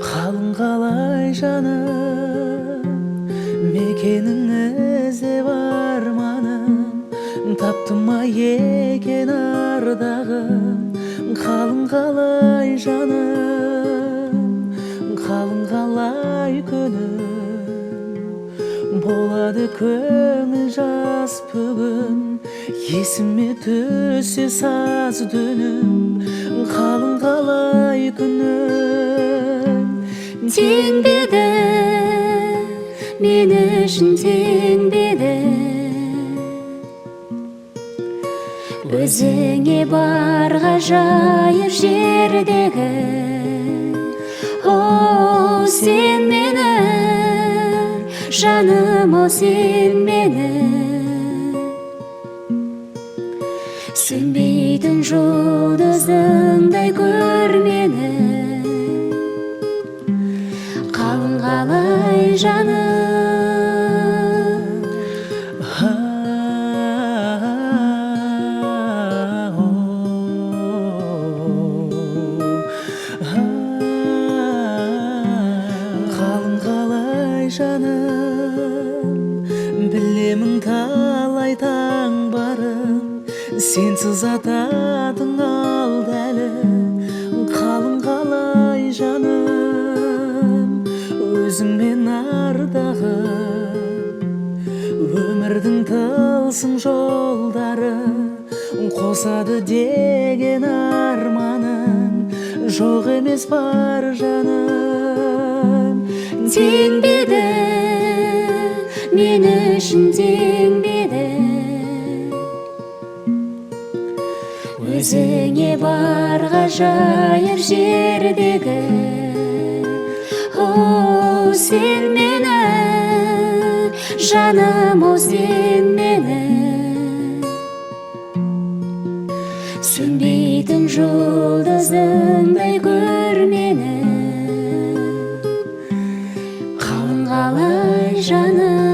Қалың қалай жаным, мекенің іздеп арманым, таптым ма екен ардағым. Қалың қалай жаным, қалың қалай күнім, болады көңіл жас бүгін. Есіме түссе саз дүнім, қалың қалай күнім. Тең беді, мен үшін тең беді, өзіңе бар ғажайып жердегі. О, сен мені, жаным, о сен мені, сөнбейтін жұлдызыңдай көр мені. Қалың қалай жаным, қалың қалай жаным, білемін талай таң барын, сенсіз ататын алды әлі. Қалың қалай жаным, өзіңмен ардағым, өмірдің тылсым жолдары, қосады деген арманым жоқ емес бар жаным. тең беді, мен үшін тең беді, өзіңе бар ғажайып жердегі. О, сен мені, жаным, о сен мені, сөнбейтін жұлдызыңдай көр мені. Қалың қалай жаным.